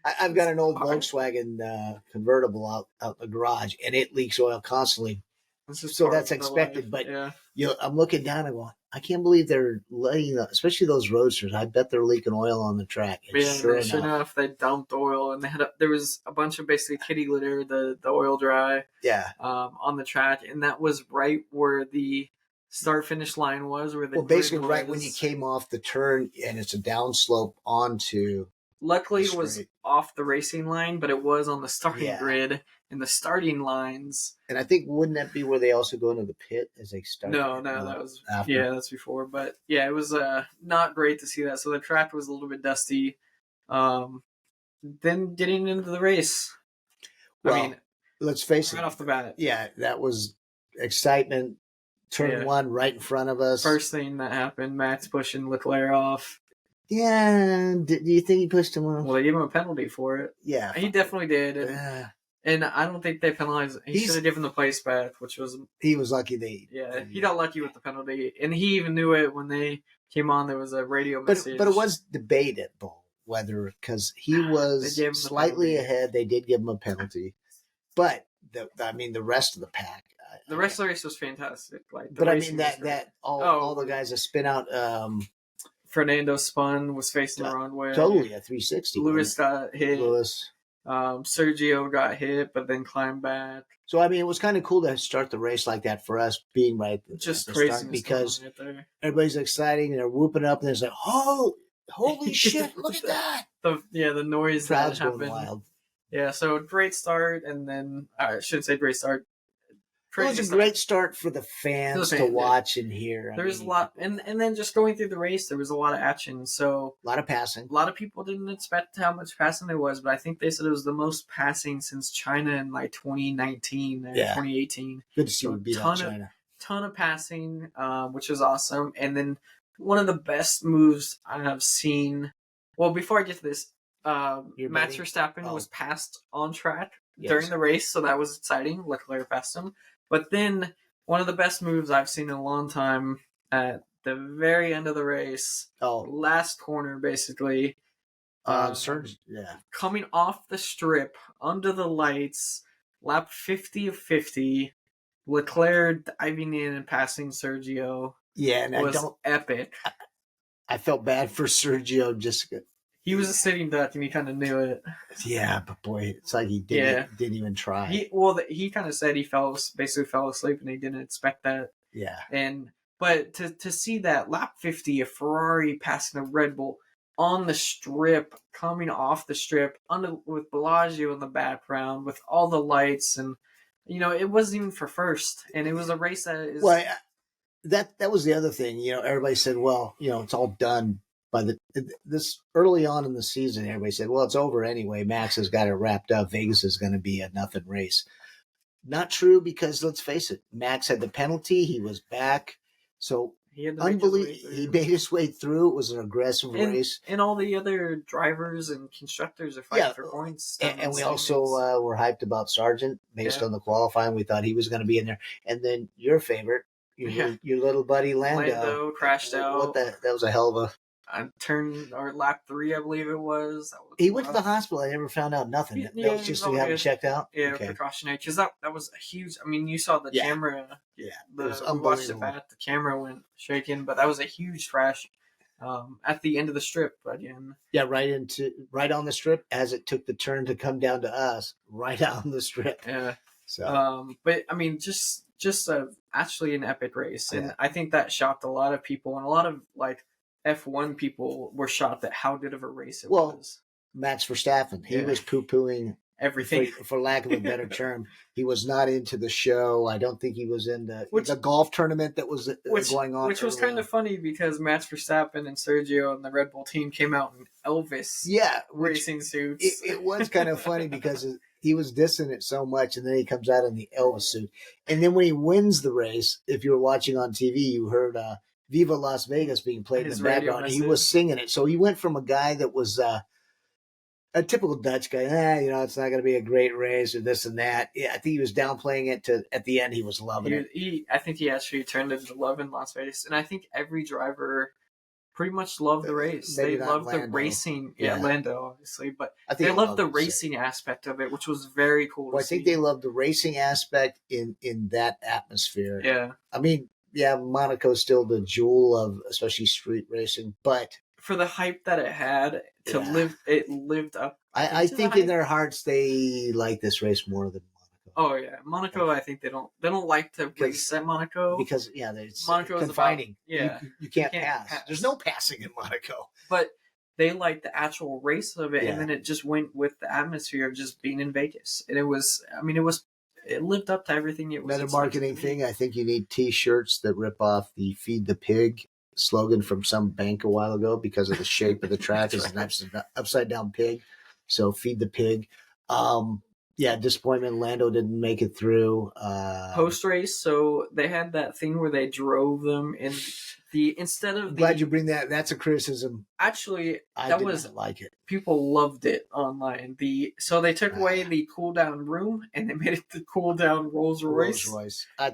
I've got an old Volkswagen convertible out in the garage, and it leaks oil constantly. So that's expected. But I'm looking down and going, I can't believe they're letting, especially those roadsters. I bet they're leaking oil on the track. Sure enough, they dumped oil, and there was a bunch of basically kitty litter, the oil dry, on the track, and that was right where the start finish line was. Basically right when you came off the turn, and it's a downslope onto. Luckily, it was off the racing line, but it was on the starting grid in the starting lines. And I think, wouldn't that be where they also go into the pit as they start? No, that was after. Yeah, that's before. But yeah, it was not great to see that. So the track was a little bit dusty. then getting into the race. Well, I mean, let's face right it. off the bat. Yeah, that was excitement. Turn one right in front of us. First thing that happened, Max pushing Leclerc off. Yeah, do you think he pushed him off? Well, they gave him a penalty for it. Yeah, He definitely did. And I don't think they penalized. He should have given the place back, which was. He was lucky he got lucky with the penalty, and he even knew it when they came on. There was a radio message, but it was debatable whether because he was slightly ahead, they did give him a penalty, but the rest of the pack. The rest of the race was fantastic. But I mean that all the guys that spin out. Fernando spun, was facing the wrong way. Totally a 360. Lewis got hit. Sergio got hit, but then climbed back. So I mean, it was kind of cool to start the race like that for us, being right at the start, because everybody's excited and they're whooping up, and there's like, holy shit, look at that! The noise crowd's that happened. Going wild. Yeah, so great start, and then I shouldn't say great start. It was a great start for the fans to watch and hear. There was a lot, and then just going through the race, there was a lot of action. So a lot of passing. A lot of people didn't expect how much passing there was, but I think they said it was the most passing since China in 2019 or 2018. Good to see we beat out China. Ton of passing, which was awesome. And then one of the best moves I have seen. Well, before I get to this, Max Verstappen was passed on track during the race, so that was exciting. Leclerc passed him. But then one of the best moves I've seen in a long time at the very end of the race, last corner basically, coming off the strip under the lights, lap 50 of 50, Leclerc diving in and passing Sergio. Yeah, and was epic. I felt bad for Sergio. He was a sitting duck, and he kind of knew it. Yeah, but boy, it's like he didn't even try. He kind of said he basically fell asleep, and he didn't expect that. Yeah. But to see that lap 50, a Ferrari passing a Red Bull on the strip, coming off the strip, with Bellagio in the background, with all the lights, and it wasn't even for first, and it was a race that is. Well, that was the other thing. Everybody said, well, it's all done. By this early on in the season, everybody said, well, it's over anyway. Max has got it wrapped up. Vegas is going to be a nothing race. Not true, because let's face it, Max had the penalty. He was back. So unbelievable. He made his way through. It was an aggressive race. And all the other drivers and constructors are fighting for points. And we also were hyped about Sargent based on the qualifying. We thought he was going to be in there. And then your favorite, your little buddy Lando crashed out. That was a hell of a lap 3, I believe it was. He went to the hospital. I never found out nothing. That was just to have him checked out? Yeah, precautionary. Because that was a huge... I mean, you saw the camera. Yeah, it was unbelievable. The camera went shaking, but that was a huge crash at the end of the strip again. Yeah, right on the strip as it took the turn to come down to us. Right on the strip. Yeah. So, but I mean, just actually an epic race, and I think that shocked a lot of people, and a lot of F1 people were shocked at how good of a race it was. Max Verstappen, he was poo-pooing everything, for lack of a better term. He was not into the show. I don't think he was in the golf tournament that was going on. Which was kind of funny, because Max Verstappen and Sergio and the Red Bull team came out in Elvis racing suits. It was kind of funny because he was dissing it so much, and then he comes out in the Elvis suit. And then when he wins the race, if you were watching on TV, you heard Viva Las Vegas being played in the background. He was singing it. So he went from a guy that was a typical Dutch guy, it's not going to be a great race or this and that. Yeah, I think he was downplaying it to at the end. He was loving it. I think he actually turned it into love in Las Vegas. And I think every driver pretty much loved the race. They loved the racing. Yeah, Lando, obviously. But they loved the racing aspect of it, which was very cool to see. I think they loved the racing aspect in that atmosphere. Yeah. I mean, Monaco's still the jewel of especially street racing, but for the hype that it had it lived up. I think in their hearts they like this race more than Monaco. Oh yeah, Monaco. I think they don't like to race at Monaco because it's Monaco confining. You can't pass. There's no passing in Monaco. But they liked the actual race of it, and then it just went with the atmosphere of just being in Vegas, and it was. I mean, it lived up to everything it was. Another marketing thing, I think you need T-shirts that rip off the "Feed the Pig" slogan from some bank a while ago because of the shape of the track. It's an upside down pig. So feed the pig. Yeah, disappointment. Lando didn't make it through. Post race, so they had that thing where they drove them in instead of I'm glad you bring that. That's a criticism. actually I that did was not like it. people loved it online. So they took away the cool down room and they made it the cool down Rolls Royce. I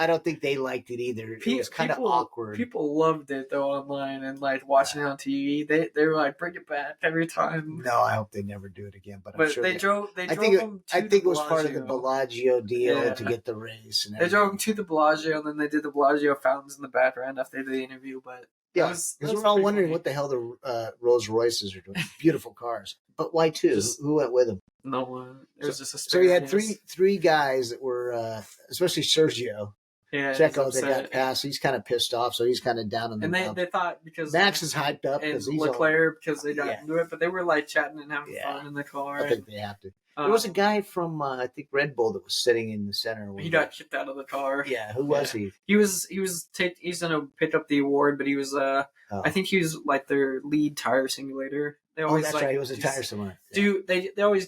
don't think they liked it either. It was kind of awkward. People loved it though online and like watching it on TV. They were like, bring it back every time. No, I hope they never do it again. But I'm sure they drove. I think it was part of the Bellagio deal to get the race. And they drove them to the Bellagio, and then they did the Bellagio fountains in the background after the interview. But yeah, because we're all wondering what the hell the Rolls Royces are doing. Beautiful cars, but why two? Who went with them? No one. It was just a so you had three guys that were, especially Sergio. Yeah, Checo that got passed. He's kind of pissed off, so he's kind of down in the. And they thought because Max is hyped up and Leclerc because they got into it, but they were like chatting and having fun in the car. I think they have to. There was a guy from I think Red Bull that was sitting in the center. He got kicked out of the car. Yeah, who was he? He's gonna pick up the award, but he was I think he was like their lead tire simulator. They always that's right. He was a tire simulator. They always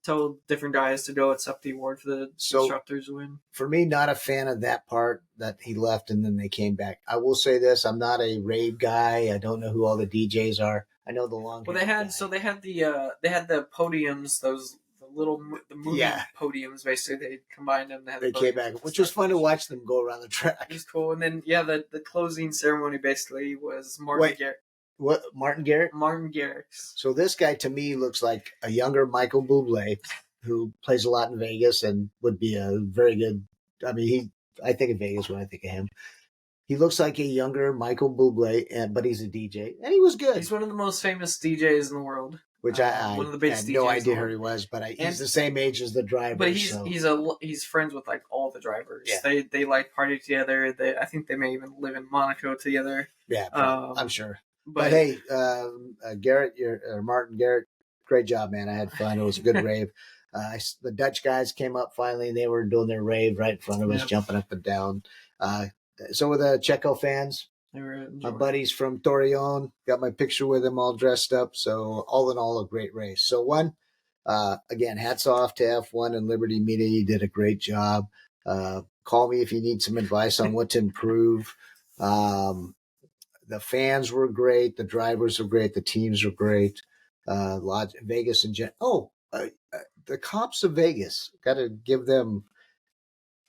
tell different guys to go accept the award for the instructors win. For me, not a fan of that part that he left and then they came back. I will say this: I'm not a rave guy. I don't know who all the DJs are. I know the long. Well, they had the podiums, the movie podiums. Basically, they combined them. They came back, which was fun to watch them go around the track. It was cool, and then the closing ceremony basically was Martin Garrett. What, Martin Garrett? Martin Garrett. So this guy to me looks like a younger Michael Bublé, who plays a lot in Vegas and would be a very good. I mean, I think of Vegas when I think of him. He looks like a younger Michael Bublé, but he's a DJ, and he was good. He's one of the most famous DJs in the world. Which I one of the biggest had no idea who he was, but he's the same age as the driver. But he's friends with like all the drivers. Yeah. They like party together. I think they may even live in Monaco together. Yeah, I'm sure. But hey, Garrett, Martin Garrett, great job, man. I had fun. It was a good rave. The Dutch guys came up finally, and they were doing their rave right in front of us, jumping up and down. So were the Checo fans. My buddies from Torreon, got my picture with them all dressed up. So all in all, a great race. So again, hats off to F1 and Liberty Media. You did a great job. Call me if you need some advice on what to improve. The fans were great. The drivers were great. The teams were great. Vegas and the cops of Vegas. Got to give them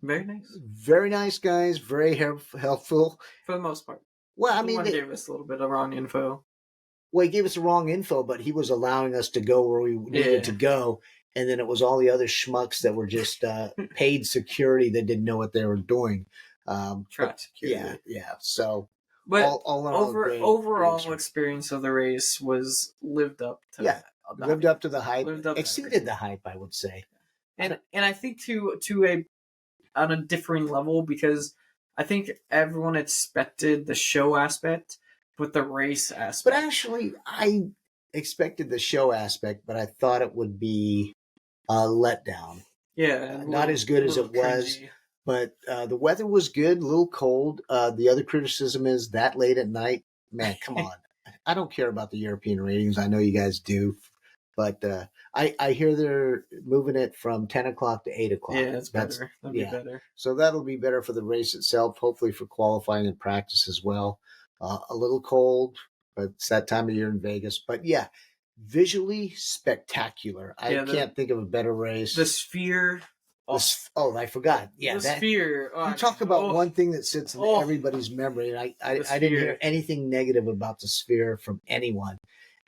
very nice guys. Very helpful for the most part. Well, I mean, they gave us a little bit of wrong info. Well, he gave us the wrong info, but he was allowing us to go where we needed to go. And then it was all the other schmucks that were just paid security that didn't know what they were doing. Track security. Yeah. So, but overall experience of the race was lived up to the hype. Exceeded the hype, I would say. And I think on a differing level, because I think everyone expected the show aspect with the race aspect. But actually, I expected the show aspect, but I thought it would be a letdown. Yeah. Not as good as it was. Cringy. But the weather was good, a little cold. The other criticism is that late at night. Man, come on. I don't care about the European ratings. I know you guys do. But I hear they're moving it from 10 o'clock to 8 o'clock. Yeah, that's better. That'll be better. So that'll be better for the race itself, hopefully for qualifying and practice as well. A little cold, but it's that time of year in Vegas. But yeah, visually spectacular. I can't think of a better race. The sphere. I forgot. Yeah, the sphere. You talk about one thing that sits in everybody's memory, and I didn't hear anything negative about the sphere from anyone.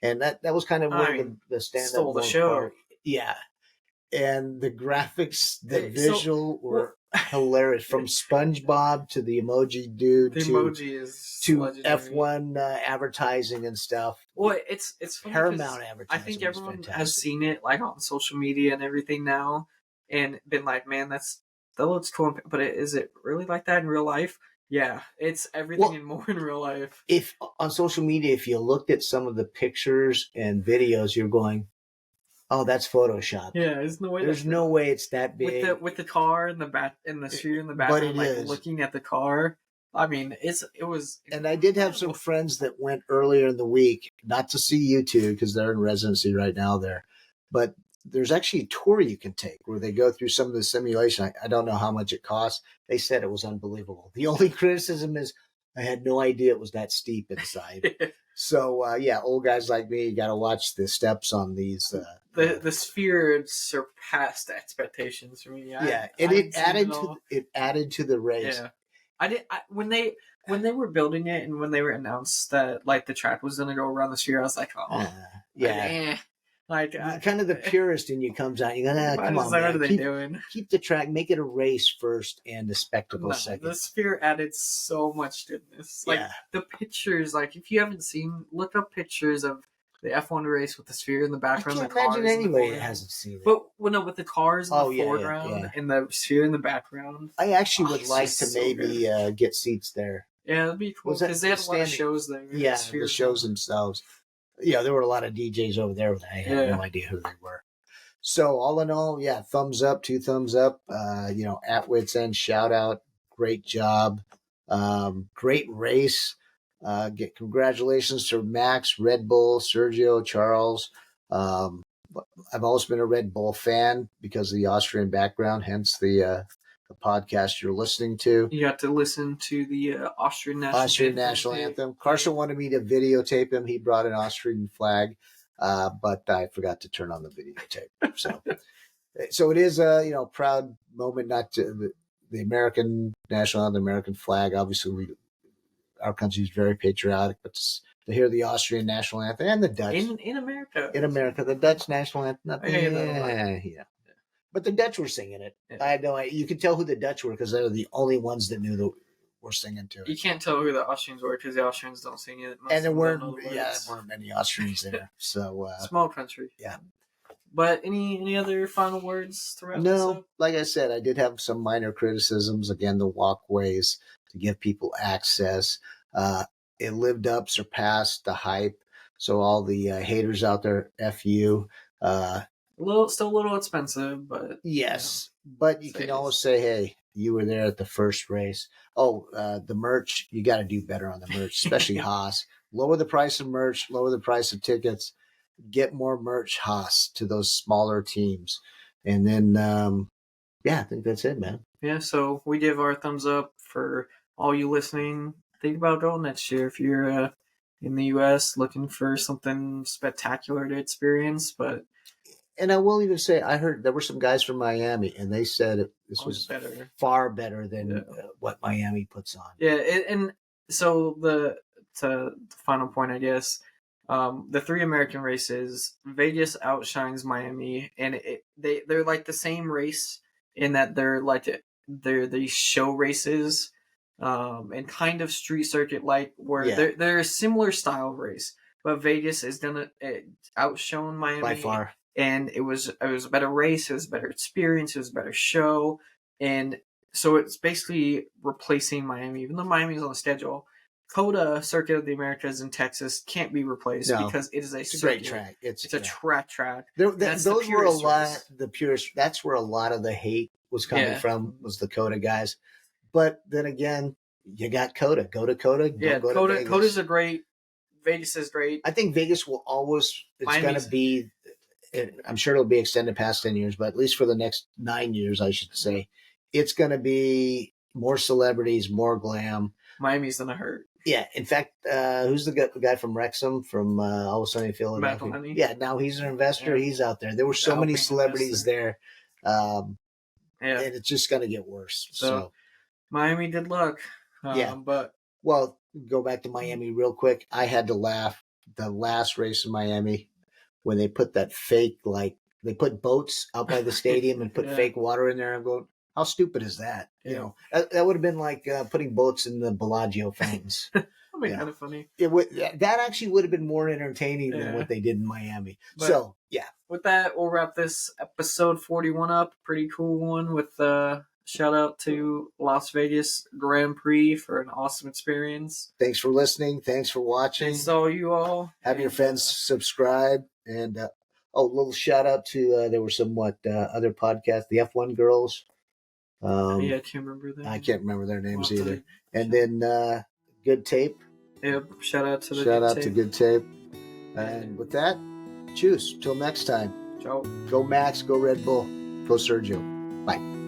And that was kind of where the stand-up stole the show. Part. Yeah. And the graphics, the visual were hilarious. From SpongeBob to the emoji dude to F1 advertising and stuff. Well, it's Paramount advertising. I think everyone has seen it like on social media and everything now and been like, man, that looks cool. But is it really like that in real life? Yeah, it's everything and more in real life. If on social media, if you looked at some of the pictures and videos, you're going, "Oh, that's Photoshop." Yeah, there's no way it's that big with the car and the sphere in the background, looking at the car. I mean, it was. And I did have some friends that went earlier in the week, not to see you two because they're in residency right now there, But there's actually a tour you can take where they go through some of the simulation. I don't know how much it costs. They said it was unbelievable. The only criticism is I had no idea it was that steep inside. So yeah, old guys like me got to watch the steps on these. The sphere had surpassed expectations for me. Yeah, and it added to the race. Yeah, when they were building it and when they were announced that like the track was gonna go around the sphere, I was like, oh, yeah. Kind of the purist in you comes out. You go, come on, man. What are they doing? Keep the track, make it a race first and a spectacle second. The sphere added so much to this. Like the pictures, like if you haven't seen, look up pictures of the F1 race with the sphere in the background. I can't imagine anybody hasn't seen it. But with the cars in the foreground and the sphere in the background. I actually would like to maybe get seats there. Yeah, that'd be cool because they had a lot of shows there. Yeah, the shows themselves. Yeah, there were a lot of DJs over there, but I had no idea who they were. So all in all, yeah, thumbs up, 2 thumbs up. At Wits End, shout out, great job, great race. Congratulations to Max, Red Bull, Sergio, Charles. I've always been a Red Bull fan because of the Austrian background, hence the podcast you're listening to. You got to listen to the Austrian national anthem. Carson wanted me to videotape him. He brought an Austrian flag, but I forgot to turn on the videotape. So it is a proud moment. Not to the American national anthem, the American flag. Obviously, our country is very patriotic, but to hear the Austrian national anthem and the Dutch in America, the Dutch national anthem. But the Dutch were singing it. Yeah. I had no idea. You could tell who the Dutch were because they were the only ones that knew that were singing to it. You can't tell who the Austrians were because the Austrians don't sing it. And there weren't many Austrians there. So small country. Yeah. But any other final words to wrap this up? Like I said, I did have some minor criticisms. Again, the walkways to give people access. It lived up, surpassed the hype. So all the haters out there, F you. Still a little expensive, but yes, but you can always say, "Hey, you were there at the first race." Oh, the merch, you got to do better on the merch, especially Haas. Lower the price of merch, lower the price of tickets, get more merch Haas to those smaller teams, and then I think that's it, man. Yeah, so we give our thumbs up for all you listening. Think about going next year if you're in the U.S. looking for something spectacular to experience, but. And I will even say, I heard there were some guys from Miami, and they said this was better. Far better than what Miami puts on. Yeah, and so the final point, I guess, the 3 American races, Vegas outshines Miami, and they're like the same race in that they're these show races, and kind of street circuit like where they're a similar style race, but Vegas has done it outshone Miami by far. And it was a better race, it was a better experience, it was a better show. And so it's basically replacing Miami, even though Miami's on the schedule. COTA, Circuit of the Americas in Texas, can't be replaced because it is a great track. It's a track. Those were a lot the purest. That's where a lot of the hate was coming from, was the COTA guys. But then again, you got COTA. Go to COTA. Yeah, COTA's a great. Vegas is great. I think Vegas will always. It's going to be. I'm sure it'll be extended past 10 years, but at least for the next 9 years, I should say, it's going to be more celebrities, more glam. Miami's going to hurt. Yeah. In fact, who's the guy from Wrexham from Always Sunny in Philadelphia? Yeah. Now he's an investor. Yeah. He's out there. There were so many celebrities there. And it's just going to get worse. So Miami, good luck. Well, go back to Miami real quick. I had to laugh. The last race in Miami, when they put that fake, they put boats out by the stadium and put fake water in there. I'm going, how stupid is that? Yeah. That would have been like putting boats in the Bellagio fountains. That'd be kind of funny. That actually would have been more entertaining than what they did in Miami. But with that, we'll wrap this episode 41 up. Pretty cool one with shout out to Las Vegas Grand Prix for an awesome experience. Thanks for listening. Thanks for watching. Thanks to all you all. Have your friends subscribe. And a little shout out to there were some other podcasts, the F1 Girls. I can't remember their names. I can't remember their names either. And then Good Tape. Yep. Shout out to Good Tape. And with that, choose. Till next time. Ciao. Go Max, go Red Bull, go Sergio. Bye.